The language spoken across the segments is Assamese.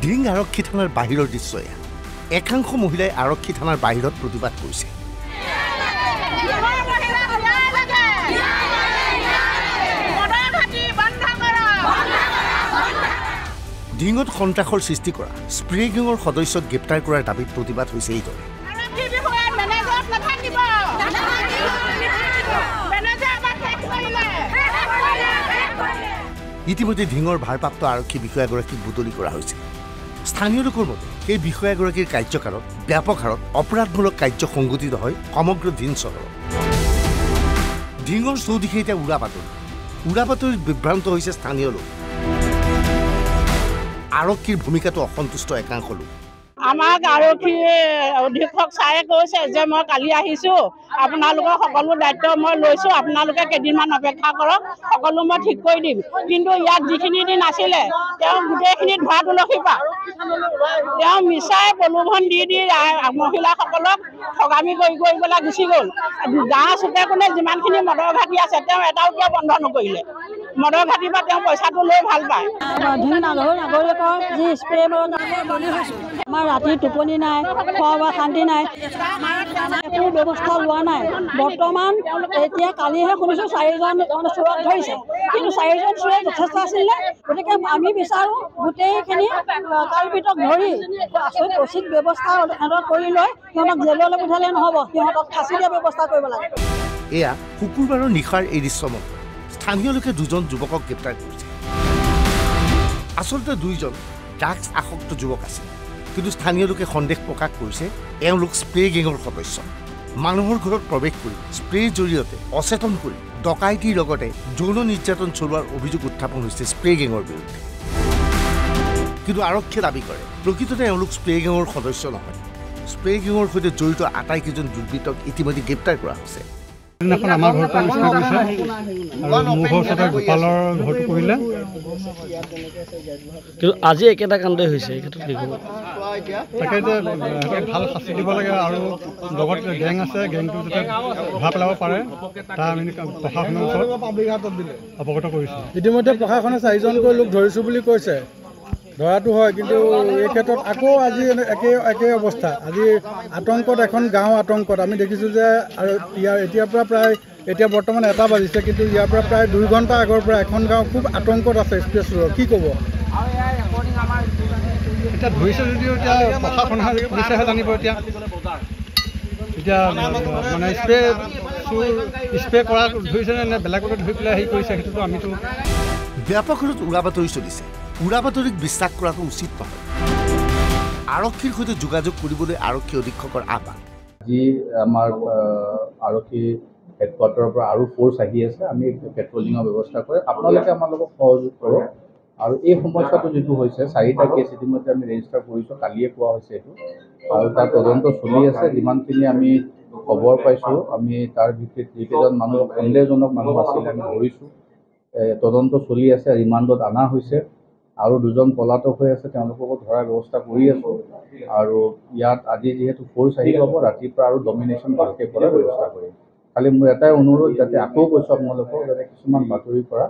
ঢিং আৰক্ষী থানাৰ বাহিৰৰ দৃশ্য এয়া একাংশ মহিলাই আৰক্ষী থানাৰ বাহিৰত প্ৰতিবাদ কৰিছে ঢিঙত সন্ত্ৰাসৰ সৃষ্টি কৰা স্প্ৰে গেঙৰ সদস্যক গ্ৰেপ্তাৰ কৰাৰ দাবীত প্ৰতিবাদ হৈছে এইদৰে ইতিমধ্যে ঢিঙৰ ভাৰপ্ৰাপ্ত আৰক্ষী বিষয়াগৰাকীক বুটলি কৰা হৈছে স্থানীয় লোকৰ মতে এই বিষয়াগৰাকীৰ কাৰ্যকালত ব্যাপক হাৰত অপৰাধমূলক কাৰ্য সংঘটিত হয় সমগ্ৰ ঢিং চহৰত ঢিঙৰ চৌদিশে এতিয়া উৰা বাতৰিত বিভ্ৰান্ত হৈছে স্থানীয় লোক আৰক্ষীৰ ভূমিকাটো অসন্তুষ্ট একাংশ লোক আমাক আৰক্ষী অধীক্ষক ছাৰে কৈছে যে মই কালি আহিছোঁ আপোনালোকৰ সকলো দায়িত্ব মই লৈছোঁ আপোনালোকে কেইদিনমান অপেক্ষা কৰক সকলো মই ঠিক কৰি দিম কিন্তু ইয়াত যিখিনি দিন আছিলে তেওঁ গোটেইখিনি ধোৱা তুলসী পাত তেওঁ মিছাই প্ৰলোভন দি মহিলাসকলক ঠগামি কৰি পেলাই গুচি গ'ল গাঁৱৰ চুকে কোণে যিমানখিনি মদৰ ঘাটি আছে তেওঁ এটাও কিয় বন্ধ নকৰিলে মদৰ ঘাটিৰ পৰা তেওঁ পইচাটো লৈ ভাল পায় নাগৰিকৰ যি স্প্ৰে আমাৰ ৰাতি টোপনি নাই খোৱা বোৱা শান্তি নাই একো ব্যৱস্থা লোৱা নাই বৰ্তমান এতিয়া কালিহে শুনিছোঁ 4জন চোৰক ধৰিছে কিন্তু 4জন চোৰে যথেষ্ট আছিলে গতিকে আমি বিচাৰোঁ গোটেইখিনি কালপিতক ধৰি উচিত ব্যৱস্থা কৰি লৈ সিহঁতক জেললৈ পঠালে নহ'ব সিহঁতক ফাঁচি দিয়া ব্যৱস্থা কৰিব লাগে এয়া শুকুৰবাৰৰ নিশাৰ এই দৃশ্যমত স্থানীয় লোকে 2জন যুৱকক গ্ৰেপ্তাৰ কৰিছে আচলতে 2জন ড্ৰাগছ আসক্ত যুৱক আছিল কিন্তু স্থানীয় লোকে সন্দেহ প্ৰকাশ কৰিছে এওঁলোক স্প্ৰে গেঙৰ সদস্য মানুহৰ ঘৰত প্ৰৱেশ কৰি স্প্ৰেৰ জৰিয়তে অচেতন কৰি ডকাইতিৰ লগতে যৌন নিৰ্যাতন চলোৱাৰ অভিযোগ উত্থাপন হৈছে স্প্ৰে গেঙৰ বিৰুদ্ধে কিন্তু আৰক্ষীয়ে দাবী কৰে প্ৰকৃততে এওঁলোক স্প্ৰে গেঙৰ সদস্য নহয় স্প্ৰে গেঙৰ সৈতে জড়িত আটাইকেইজন দুৰ্বৃত্তক ইতিমধ্যে গ্ৰেপ্তাৰ কৰা হৈছে এখন আমাৰ ঘৰটো নিশ্চয় কৰিছে আৰু মোৰ ঘৰ ওচৰতে গোপালৰ ঘৰটো কৰিলে কিন্তু আজি একেটা কাণ্ডই হৈছে এই ক্ষেত্ৰত কি ক'ব তাকে যে ভাল শাস্তি দিব লাগে আৰু লগত গেং আছে গেংটো যাতে ধৰা পেলাব পাৰে তাৰ আমি প্ৰশাসনৰ ওচৰত অৱগত কৰিছোঁ ইতিমধ্যে প্ৰশাসনে 4জনকৈ লোক ধৰিছোঁ বুলি কৈছে ধৰাটো হয় কিন্তু এই ক্ষেত্ৰত আকৌ আজি একে অৱস্থা আজি আতংকত এখন গাঁও আতংকত আমি দেখিছোঁ যে আৰু এতিয়াৰ পৰা প্ৰায় এতিয়া বৰ্তমান 1টা বাজিছে কিন্তু ইয়াৰ পৰা প্ৰায় 2 ঘণ্টা আগৰ পৰা এখন গাঁও খুব আতংকত আছে স্প্ৰে চোৰৰ কি ক'ব এতিয়া ধৰিছে যদিও এতিয়া প্ৰশাসনে পুলিচেহে জানিব এতিয়া মানে স্প্ৰে কৰা ধৰিছে নে বেলেগতে ধৰি পেলাই হেৰি কৰিছে সেইটোতো আমিতো ব্যাপক হাৰত উৰা বাতৰি চলিছে উৰা বাতৰিক বিশ্বাস কৰাটো উচিত নহয় আৰক্ষীৰ সৈতে যোগাযোগ কৰিবলৈ আৰক্ষী অধীক্ষকৰ আহ্বান যি আমাৰ আৰক্ষী হেডকোৱাৰ্টাৰৰ পৰা আৰু ফ'ৰ্চ আহি আছে আমি পেট্ৰলিঙৰ ব্যৱস্থা কৰি আপোনালোকে আমাৰ লগত সহযোগ কৰক আৰু এই সমস্যাটো যিটো হৈছে 4টা কেছ ইতিমধ্যে আমি ৰেজিষ্টাৰ কৰিছোঁ কালিয়ে পোৱা হৈছে এইটো আৰু তাৰ তদন্ত চলি আছে যিমানখিনি আমি খবৰ পাইছোঁ আমি তাৰ ভিত্তিত যিকেইজন মানুহ সন্দেহজনক মানুহ আছিলে আমি ধৰিছোঁ তদন্ত চলি আছে ৰিমাণ্ডত অনা হৈছে আৰু 2জন পলাতক হৈ আছে তেওঁলোককো ধৰাৰ ব্যৱস্থা কৰি আছোঁ আৰু ইয়াত আজি যিহেতু ফ'ৰ্চ আহি পাব ৰাতিপুৱা আৰু ডমিনেশ্যন ভালকৈ কৰাৰ ব্যৱস্থা কৰিম খালি মোৰ এটাই অনুৰোধ যাতে আকৌ কৈছোঁ আপোনালোকক যাতে কিছুমান বাতৰিৰ পৰা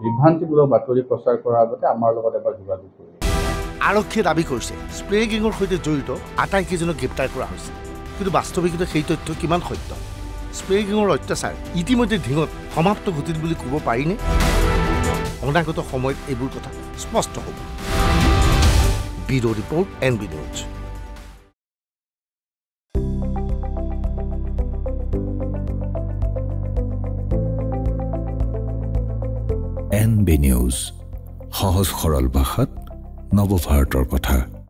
বিভ্ৰান্তিমূলক বাতৰি প্ৰচাৰ কৰাৰ আগতে আমাৰ লগত এবাৰ যোগাযোগ কৰিব আৰক্ষীয়ে দাবী কৰিছে স্প্ৰে গেঙৰ সৈতে জড়িত আটাইকেইজনক গ্ৰেপ্তাৰ কৰা হৈছে কিন্তু বাস্তৱিকতে সেই তথ্য কিমান সত্য স্প্ৰে গেঙৰ অত্যাচাৰ ইতিমধ্যে ঢিঙত সমাপ্ত ঘটিল বুলি ক'ব পাৰিনে অনাগত সময়ত এইবোৰ কথা স্পষ্ট হ'ব bureau' report NB news NB news সহজ সৰল ভাষাত নৱভাৰতৰ কথা।